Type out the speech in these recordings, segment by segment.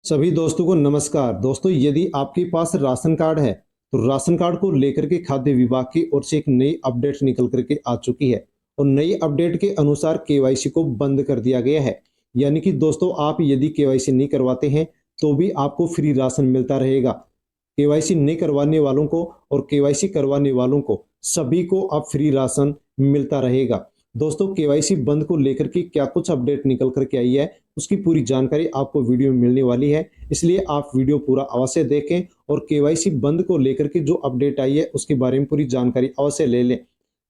सभी दोस्तों को नमस्कार। दोस्तों, यदि आपके पास राशन कार्ड है तो राशन कार्ड को लेकर के खाद्य विभाग की ओर से एक नई अपडेट निकल करके आ चुकी है और नई अपडेट के अनुसार केवाईसी को बंद कर दिया गया है। यानी कि दोस्तों, आप यदि केवाईसी नहीं करवाते हैं तो भी आपको फ्री राशन मिलता रहेगा। केवाईसी नहीं करवाने वालों को और केवाईसी करवाने वालों को सभी को अब फ्री राशन मिलता रहेगा। दोस्तों, केवाईसी बंद को लेकर के क्या कुछ अपडेट निकल करके आई है, उसकी पूरी जानकारी आपको वीडियो में मिलने वाली है। इसलिए आप वीडियो पूरा अवश्य देखें और केवाईसी बंद को लेकर के जो अपडेट आई है उसके बारे में पूरी जानकारी अवश्य ले लें।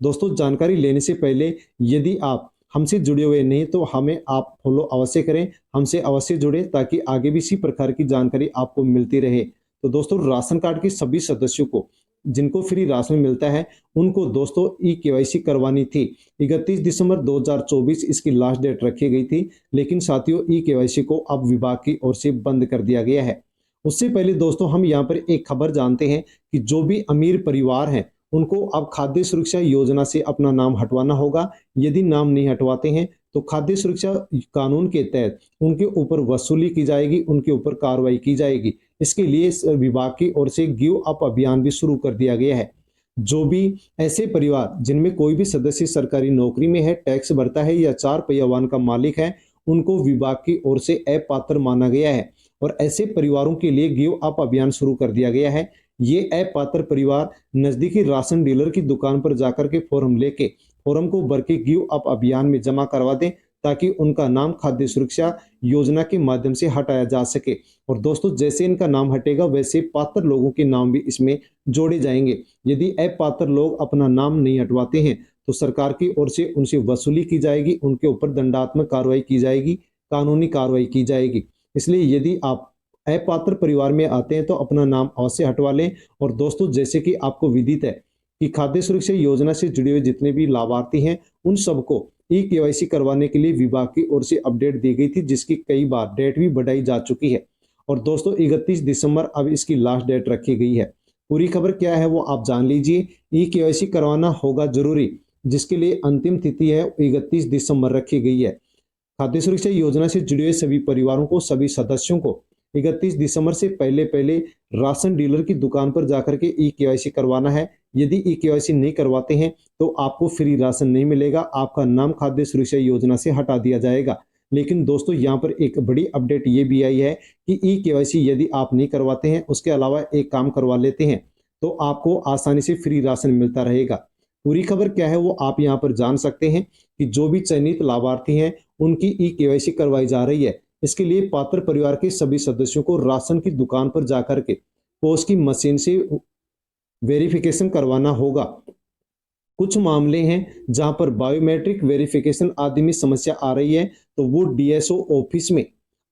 दोस्तों, जानकारी लेने से पहले यदि आप हमसे जुड़े हुए नहीं तो हमें आप फॉलो अवश्य करें, हमसे अवश्य जुड़े ताकि आगे भी इसी प्रकार की जानकारी आपको मिलती रहे। तो दोस्तों, राशन कार्ड के सभी सदस्यों को जिनको फ्री राशन मिलता है उनको दोस्तों ई केवाईसी करवानी थी। 31 दिसंबर 2024 इसकी लास्ट डेट रखी गई थी, लेकिन साथियों ई केवाईसी को अब विभाग की ओर से बंद कर दिया गया है। उससे पहले दोस्तों, हम यहाँ पर एक खबर जानते हैं कि जो भी अमीर परिवार हैं उनको अब खाद्य सुरक्षा योजना से अपना नाम हटवाना होगा। यदि नाम नहीं हटवाते हैं तो खाद्य सुरक्षा कानून के तहत उनके ऊपर वसूली की जाएगी, उनके ऊपर कार्रवाई की जाएगी। इसके लिए विभाग की ओर से गिव अप अभियान भी शुरू कर दिया गया है। जो भी ऐसे परिवार जिनमें कोई भी सदस्य सरकारी नौकरी में है, टैक्स भरता है या 4 पहिया वाहन का मालिक है, उनको विभाग की ओर से अपात्र माना गया है और ऐसे परिवारों के लिए गिव अप अभियान शुरू कर दिया गया है। ये अपात्र परिवार नजदीकी राशन डीलर की दुकान पर जाकर के फॉर्म लेके फॉर्म को भर के गिव अप अभियान में जमा करवा दें ताकि उनका नाम खाद्य सुरक्षा योजना के माध्यम से हटाया जा सके। और दोस्तों, जैसे इनका नाम हटेगा वैसे पात्र लोगों के नाम भी इसमें जोड़े जाएंगे। यदि अपात्र लोग अपना नाम नहीं हटवाते हैं तो सरकार की ओर से उनसे वसूली की जाएगी, उनके ऊपर दंडात्मक कार्रवाई की जाएगी, कानूनी कार्रवाई की जाएगी। इसलिए यदि आप अपात्र परिवार में आते हैं तो अपना नाम अवश्य हटवा लें। और दोस्तों, जैसे कि आपको विदित है कि खाद्य सुरक्षा योजना से जुड़े हुए जितने भी लाभार्थी हैं उन सबको ई केवाईसी करवाने के लिए विभाग की ओर से अपडेट दी गई थी, जिसकी कई बार डेट भी बढ़ाई जा चुकी है। और दोस्तों, 31 दिसंबर अब इसकी लास्ट डेट रखी गई है। पूरी खबर क्या है वो आप जान लीजिए। ई केवाईसी करवाना होगा जरूरी, जिसके लिए अंतिम तिथि है 31 दिसंबर रखी गई है। खाद्य सुरक्षा योजना से जुड़े हुए सभी परिवारों को, सभी सदस्यों को 31 दिसंबर से पहले पहले राशन डीलर की दुकान पर जाकर के ई केवाईसी करवाना है। यदि ई केवाईसी नहीं करवाते हैं तो आपको फ्री राशन नहीं मिलेगा, आपका नाम खाद्य सुरक्षा योजना से हटा दिया जाएगा। लेकिन दोस्तों, यहाँ पर एक बड़ी अपडेट ये भी आई है कि ई केवाईसी यदि आप नहीं करवाते हैं, उसके अलावा एक काम करवा लेते हैं तो आपको आसानी से फ्री राशन मिलता रहेगा। पूरी खबर क्या है वो आप यहाँ पर जान सकते हैं कि जो भी चयनित लाभार्थी हैं उनकी ई केवाईसी करवाई जा रही है। इसके लिए पात्र परिवार के सभी सदस्यों को राशन की दुकान पर जाकर के पोस्ट की मशीन से वेरिफिकेशन करवाना होगा। कुछ मामले हैं जहां पर बायोमेट्रिक वेरिफिकेशन आदि में समस्या आ रही है तो वो डीएसओ ऑफिस में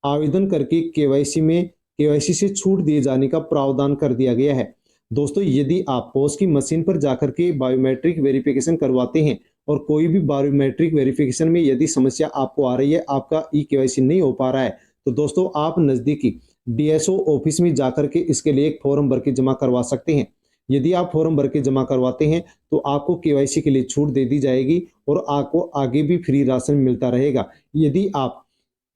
आवेदन करके केवाईसी से छूट दिए जाने का प्रावधान कर दिया गया है। दोस्तों, यदि आप पोस्ट की मशीन पर जाकर के बायोमेट्रिक वेरिफिकेशन करवाते हैं और कोई भी बायोमेट्रिक वेरिफिकेशन में यदि समस्या आपको आ रही है, आपका ई केवाईसी नहीं हो पा रहा है, तो दोस्तों आप नजदीकी डीएसओ ऑफिस में जाकर के इसके लिए एक फॉर्म भर के जमा करवा सकते हैं। यदि आप फॉर्म भर के जमा करवाते हैं तो आपको केवाईसी के लिए छूट दे दी जाएगी और आपको आगे भी फ्री राशन मिलता रहेगा। यदि आप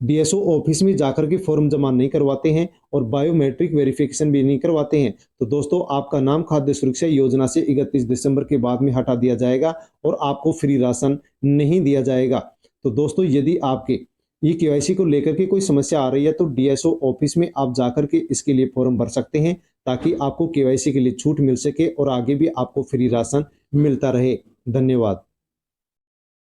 डीएसओ ऑफिस में जाकर के फॉर्म जमा नहीं करवाते हैं और बायोमेट्रिक वेरिफिकेशन भी नहीं करवाते हैं तो दोस्तों आपका नाम खाद्य सुरक्षा योजना से 31 दिसंबर के बाद में हटा दिया जाएगा और आपको फ्री राशन नहीं दिया जाएगा। तो दोस्तों, यदि आपके ई केवाईसी को लेकर के कोई समस्या आ रही है तो डीएसओ ऑफिस में आप जाकर के इसके लिए फॉर्म भर सकते हैं ताकि आपको केवाईसी के लिए छूट मिल सके और आगे भी आपको फ्री राशन मिलता रहे। धन्यवाद।